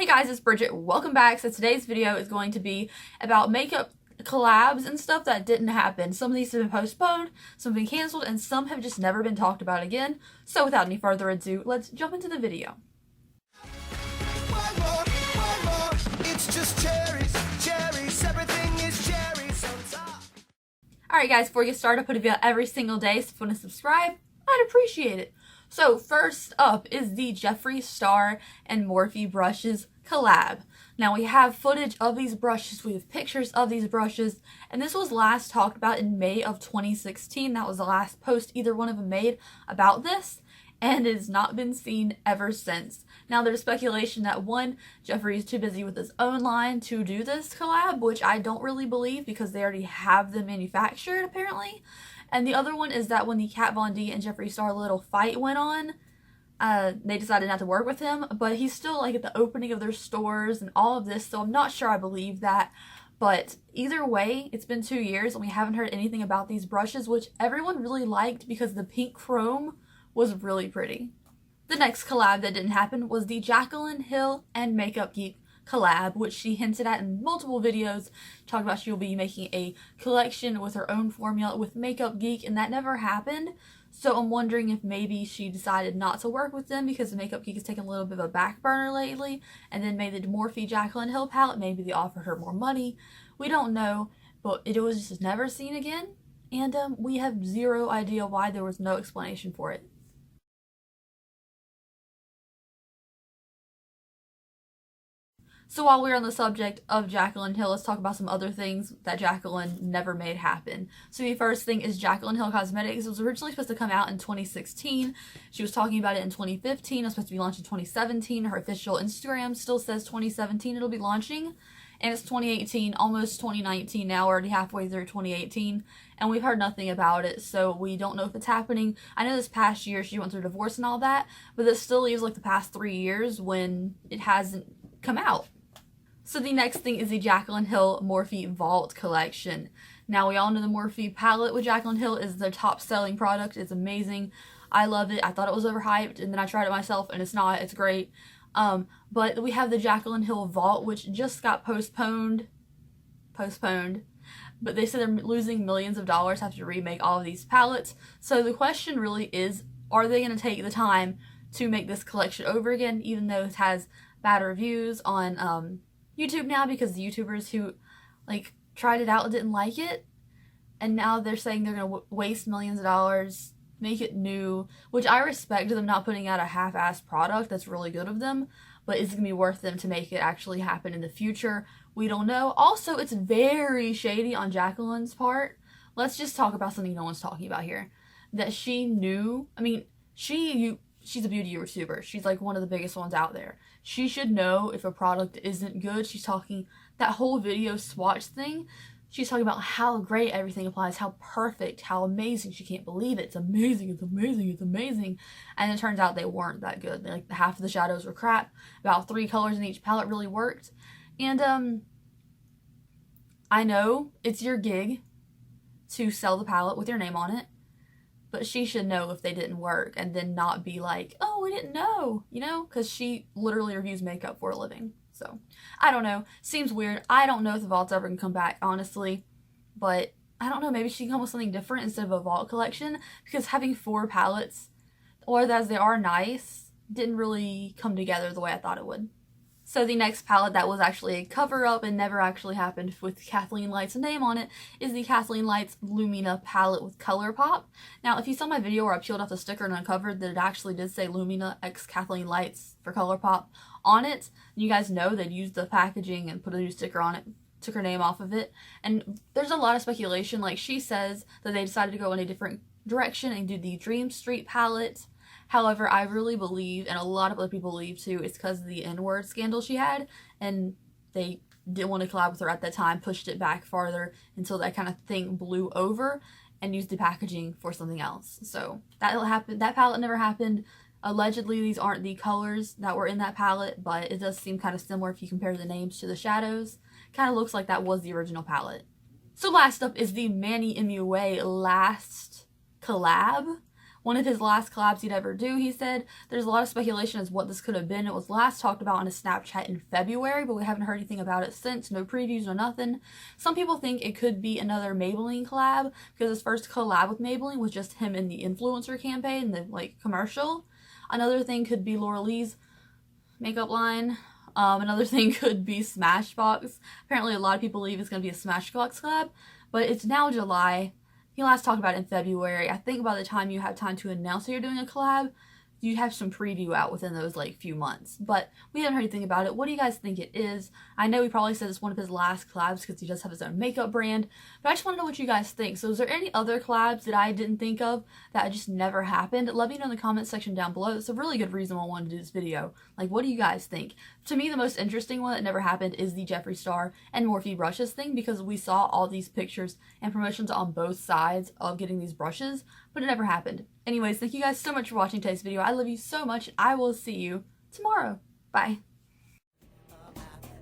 Hey guys, it's Bridget. Welcome back. So today's video is going to be about makeup collabs and stuff that didn't happen. Some of these have been postponed, some have been canceled, and some have just never been talked about again. So without any further ado, let's jump into the video. It's just cherries, everything is cherries on top. Alright guys, before we get started, I put a video every single day, so if you want to subscribe, I'd appreciate it. So first up is the Jeffree Star and Morphe brushes collab. Now we have footage of these brushes, we have pictures of these brushes, and this was last talked about in May of 2016. That was the last post either one of them made about this, and it has not been seen ever since. Now there's speculation that one, Jeffree is too busy with his own line to do this collab, which I don't really believe because they already have them manufactured apparently. And the other one is that when the Kat Von D and Jeffree Star little fight went on, they decided not to work with him, but he's still like at the opening of their stores and all of this, so I'm not sure I believe that. But either way, it's been 2 years and we haven't heard anything about these brushes, which everyone really liked because the pink chrome was really pretty. The next collab that didn't happen was the Jacqueline Hill and Makeup Geek collab, which she hinted at in multiple videos, talking about she will be making a collection with her own formula with Makeup Geek, and that never happened. So I'm wondering if maybe she decided not to work with them because the Makeup Geek has taken a little bit of a back burner lately, and then made the Morphe Jacqueline Hill palette. Maybe they offered her more money. We don't know, but it was just never seen again, and we have zero idea why. There was no explanation for it. So while we're on the subject of Jacqueline Hill, let's talk about some other things that Jacqueline never made happen. So the first thing is Jacqueline Hill Cosmetics. It was originally supposed to come out in 2016. She was talking about it in 2015. It was supposed to be launched in 2017. Her official Instagram still says 2017 it'll be launching. And it's 2018, almost 2019 now, already halfway through 2018. And we've heard nothing about it, so we don't know if it's happening. I know this past year she went through divorce and all that, but this still leaves like the past 3 years when it hasn't come out. So the next thing is the Jacqueline Hill Morphe Vault collection. Now we all know the Morphe palette with Jacqueline Hill is their top selling product. It's amazing. I love it. I thought it was overhyped and then I tried it myself and it's not. It's great. But we have the Jacqueline Hill Vault, which just got postponed. But they said they're losing millions of dollars, have to remake all of these palettes. So the question really is, are they going to take the time to make this collection over again, even though it has bad reviews on YouTube now, because the YouTubers who like tried it out didn't like it, and now they're saying they're gonna waste millions of dollars, make it new, which I respect them not putting out a half-assed product. That's really good of them, but is it gonna be worth them to make it actually happen in the future? We don't know. Also, it's very shady on Jacqueline's part. Let's just talk about something no one's talking about here. That she knew, I mean, she's a beauty YouTuber. She's like one of the biggest ones out there. She should know if a product isn't good. She's talking, that whole video swatch thing, she's talking about how great everything applies, how perfect, how amazing. She can't believe it. It's amazing, it's amazing, it's amazing. And it turns out they weren't that good. Like half of the shadows were crap. About 3 colors in each palette really worked. And I know it's your gig to sell the palette with your name on it, but she should know if they didn't work and then not be like, oh, we didn't know, you know, because she literally reviews makeup for a living. So I don't know. Seems weird. I don't know if the Vault's ever gonna come back, honestly, but I don't know. Maybe she can come with something different instead of a Vault collection, because having 4 palettes, or as they are nice, didn't really come together the way I thought it would. So the next palette that was actually a cover-up and never actually happened with Kathleen Light's name on it is the Kathleen Light's Lumina palette with ColourPop. Now, if you saw my video where I peeled off the sticker and uncovered that it actually did say Lumina x Kathleen Light's for ColourPop on it, you guys know they'd used the packaging and put a new sticker on it, took her name off of it. And there's a lot of speculation. Like, she says that they decided to go in a different direction and do the Dream Street palette. However, I really believe, and a lot of other people believe too, it's because of the N-word scandal she had, and they didn't want to collab with her at that time, pushed it back farther until that kind of thing blew over, and used the packaging for something else. So that'll happen. That palette never happened. Allegedly, these aren't the colors that were in that palette, but it does seem kind of similar if you compare the names to the shadows. Kind of looks like that was the original palette. So last up is the Manny Mu last collab, one of his last collabs he'd ever do, he said. There's a lot of speculation as what this could have been. It was last talked about on a Snapchat in February, but we haven't heard anything about it since. No previews, no nothing. Some people think it could be another Maybelline collab, because his first collab with Maybelline was just him in the influencer campaign, the like commercial. Another thing could be Lauralee's makeup line. Another thing could be Smashbox. Apparently a lot of people believe it's going to be a Smashbox collab, but it's now July. He last talked about it in February. I think by the time you have time to announce that you're doing a collab, you have some preview out within those like few months. But we haven't heard anything about it. What do you guys think it is? I know he probably said it's one of his last collabs because he does have his own makeup brand, but I just want to know what you guys think. So is there any other collabs that I didn't think of that just never happened? Let me know in the comments section down below. It's a really good reason why I wanted to do this video. Like, what do you guys think? To me, the most interesting one that never happened is the Jeffree Star and Morphe brushes thing, because we saw all these pictures and promotions on both sides of getting these brushes, but it never happened. Anyways, thank you guys so much for watching today's video. I love you so much, and I will see you tomorrow. Bye.